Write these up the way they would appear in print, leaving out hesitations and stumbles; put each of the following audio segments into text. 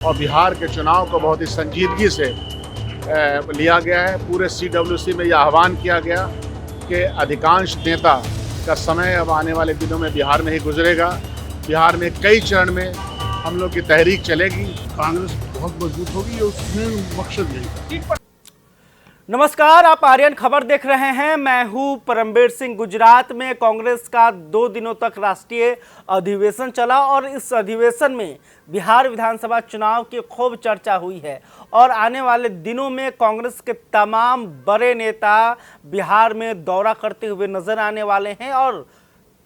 और बिहार के चुनाव को बहुत ही संजीदगी से लिया गया है। पूरे CWC में यह आह्वान किया गया कि अधिकांश नेता का समय अब आने वाले दिनों में बिहार में ही गुजरेगा। बिहार में कई चरण में हम लोग की तहरीक चलेगी। कांग्रेस बहुत मजबूत होगी, उसमें मकसद यही था। नमस्कार, आप आर्यन खबर देख रहे हैं। मैं हूं परमवीर सिंह। गुजरात में कांग्रेस का 2 दिनों तक राष्ट्रीय अधिवेशन चला और इस अधिवेशन में बिहार विधानसभा चुनाव की खूब चर्चा हुई है और आने वाले दिनों में कांग्रेस के तमाम बड़े नेता बिहार में दौरा करते हुए नजर आने वाले हैं। और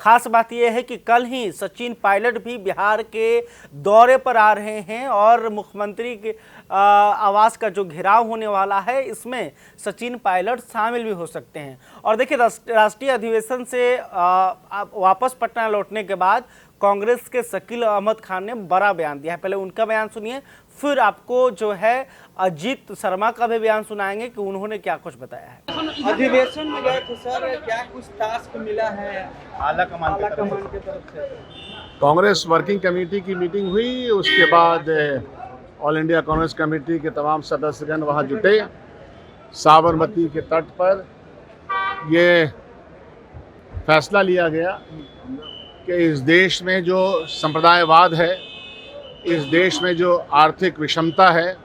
खास बात यह है कि कल ही सचिन पायलट भी बिहार के दौरे पर आ रहे हैं और मुख्यमंत्री के आवास का जो घेराव होने वाला है इसमें सचिन पायलट शामिल भी हो सकते हैं। और देखिए, राष्ट्रीय अधिवेशन से वापस पटना लौटने के बाद कांग्रेस के शकील अहमद खान ने बड़ा बयान दिया है। पहले उनका बयान सुनिए, फिर आपको जो है अजीत शर्मा का भी बयान सुनाएंगे कि उन्होंने क्या कुछ बताया है। अधिवेशन में गए थे सर, क्या कुछ टास्क मिला है आला कमान की तरफ से? कांग्रेस वर्किंग कमेटी की मीटिंग हुई, उसके बाद ऑल इंडिया कांग्रेस कमेटी के तमाम सदस्यगण वहां जुटे। साबरमती के तट पर ये फैसला लिया गया कि इस देश में जो संप्रदायवाद है, इस देश में जो आर्थिक विषमता है,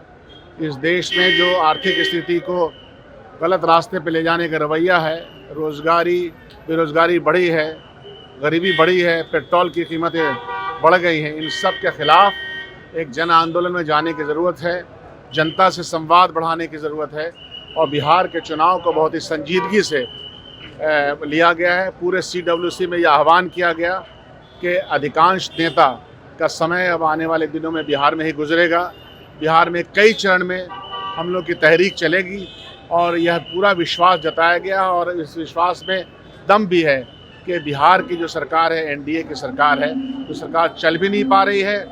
इस देश में जो आर्थिक स्थिति को गलत रास्ते पे ले जाने का रवैया है, बेरोजगारी बढ़ी है, गरीबी बढ़ी है, पेट्रोल की कीमतें बढ़ गई हैं, इन सब के खिलाफ एक जन आंदोलन में जाने की ज़रूरत है। जनता से संवाद बढ़ाने की ज़रूरत है और बिहार के चुनाव को बहुत ही संजीदगी से लिया गया है। पूरे CWC में यह आह्वान किया गया कि अधिकांश नेता का समय अब आने वाले दिनों में बिहार में ही गुजरेगा। बिहार में कई चरण में हम लोग की तहरीक चलेगी और यह पूरा विश्वास जताया गया और इस विश्वास में दम भी है कि बिहार की जो सरकार है, NDA की सरकार है, तो सरकार चल भी नहीं पा रही है।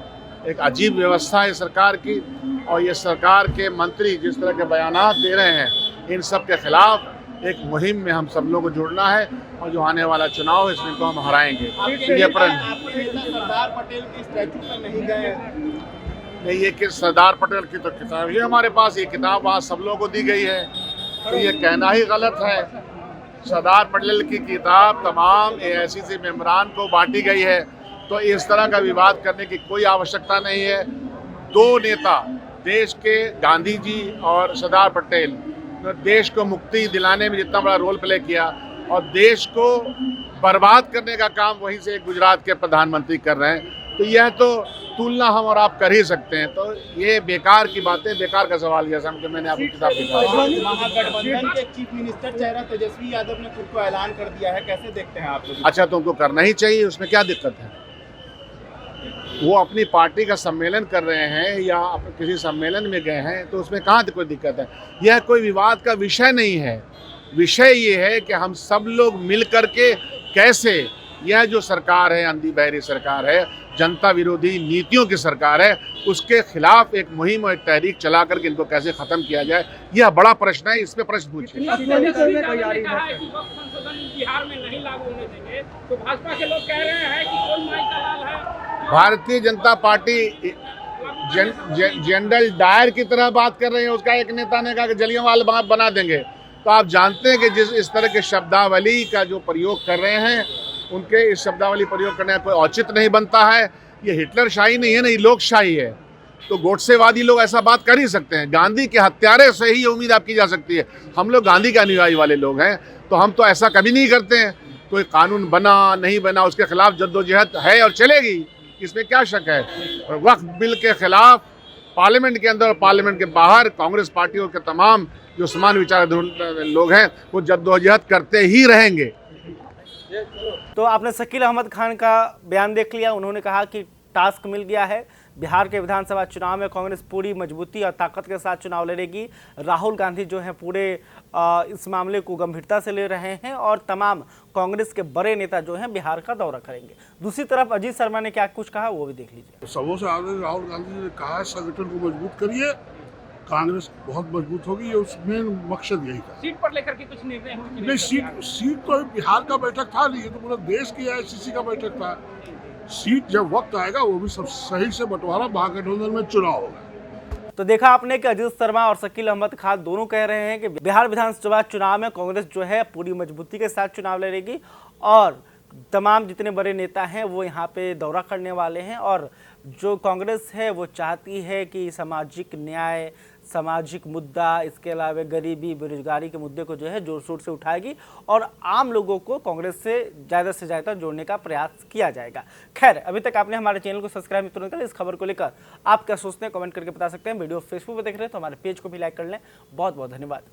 एक अजीब व्यवस्था है सरकार की और ये सरकार के मंत्री जिस तरह के बयानात दे रहे हैं, इन सब के खिलाफ एक मुहिम में हम सब लोग को जुड़ना है और जो आने वाला चुनाव है इसमें को हम हराएंगे। ये सरदार पटेल की स्टैचू पर नहीं गए? नहीं, ये कि सरदार पटेल की तो किताब ये हमारे पास, ये किताब वहाँ सब लोगों को दी गई है, तो ये कहना ही गलत है। सरदार पटेल की किताब तमाम AICC मेंबरान को बांटी गई है, तो इस तरह का विवाद करने की कोई आवश्यकता नहीं है। 2 नेता देश के, गांधी जी और सरदार पटेल, देश को मुक्ति दिलाने में जितना बड़ा रोल प्ले किया और देश को बर्बाद करने का काम वहीं से गुजरात के प्रधानमंत्री कर रहे हैं, तो यह तो तुलना हम और आप कर ही सकते हैं। तो ये बेकार की बातें, बेकार का सवाल जैसा कि मैंने आपकी किताब दिखाई। महागठबंधन के चीफ मिनिस्टर चेहरा तेजस्वी यादव ने खुद को ऐलान कर दिया है, कैसे देखते हैं आप लोग? अच्छा, तो उनको करना ही चाहिए, उसमें क्या दिक्कत है? वो अपनी पार्टी का सम्मेलन कर रहे हैं या किसी सम्मेलन में गए हैं, तो उसमें कहाँ कोई दिक्कत है? यह कोई विवाद का विषय नहीं है। विषय ये है कि हम सब लोग मिल करके कैसे यह जो सरकार है, अंधी बहरी सरकार है, जनता विरोधी नीतियों की सरकार है, उसके खिलाफ एक मुहिम और एक तहरीक चला करके इनको कैसे खत्म किया जाए, यह बड़ा प्रश्न है। इस पे प्रश्न पूछिए। बिहार में नहीं लागू होने देंगे, तो भाजपा के लोग कह रहे हैं कि कोई माई का लाल है। Bharatiya Janata party general Dyer की तरह बात कर रही है। उसका एक नेता ने कहा कि जलियांवाला बाग बना देंगे। तो आप जानते हैं कि जिस इस तरह के शब्दावली का जो प्रयोग कर रहे हैं, उनके इस शब्दावली प्रयोग करने का कोई औचित्य नहीं बनता है। ये हिटलर शाही नहीं है, नहीं लोकशाही है। तो गोडसेवादी लोग ऐसा बात कर ही सकते हैं। गांधी के हत्यारे से ही उम्मीद आपकी जा सकती है। हम लोग गांधी के अनुयायी वाले लोग हैं, तो हम तो ऐसा कभी नहीं करते हैं। कोई कानून बना नहीं बना, उसके खिलाफ जद्दोजहद है और चलेगी, इसमें क्या शक है। वक्फ बिल के खिलाफ पार्लियामेंट के अंदर और पार्लियामेंट के बाहर कांग्रेस पार्टियों के तमाम जो समान विचार लोग हैं वो जद्दोजहद करते ही रहेंगे। तो आपने शकील अहमद खान का बयान देख लिया। उन्होंने कहा कि टास्क मिल गया है। बिहार के विधानसभा चुनाव में कांग्रेस पूरी मजबूती और ताकत के साथ चुनाव लड़ेगी। राहुल गांधी जो है पूरे इस मामले को गंभीरता से ले रहे हैं और तमाम कांग्रेस के बड़े नेता जो हैं बिहार का दौरा करेंगे। दूसरी तरफ अजीत शर्मा ने क्या कुछ कहा वो भी देख लीजिए। सबों से आगे राहुल गांधी ने कहा, संगठन को मजबूत करिए, कांग्रेस बहुत मजबूत होगी, उसमें मकसद यही था। सीट पर लेकर के कुछ निर्णय हुए? नहीं, सीट तो बिहार का बैठक था नहीं, ये तो पूरा देश की AICC का बैठक था। सीट जब वक्त आएगा वो भी सब सही से बंटवारा, महागठबंधन में चुनाव होगा। तो देखा आपने कि अजीत शर्मा और शकील अहमद खान दोनों कह रहे हैं कि बिहार विधानसभा चुनाव में कांग्रेस जो है पूरी मजबूती के साथ चुनाव लड़ेगी और तमाम जितने बड़े नेता हैं वो यहाँ पे दौरा करने वाले हैं और जो कांग्रेस है वो चाहती है कि सामाजिक न्याय, सामाजिक मुद्दा, इसके अलावा गरीबी, बेरोजगारी के मुद्दे को जो है जोर शोर से उठाएगी और आम लोगों को कांग्रेस से ज़्यादा जोड़ने का प्रयास किया जाएगा। खैर, अभी तक आपने हमारे चैनल को सब्सक्राइब तुरंत करें। इस खबर को लेकर आप क्या सोचते हैं कमेंट करके बता सकते हैं। वीडियो फेसबुक पर देख रहे हैं तो हमारे पेज को भी लाइक कर लें। बहुत बहुत धन्यवाद।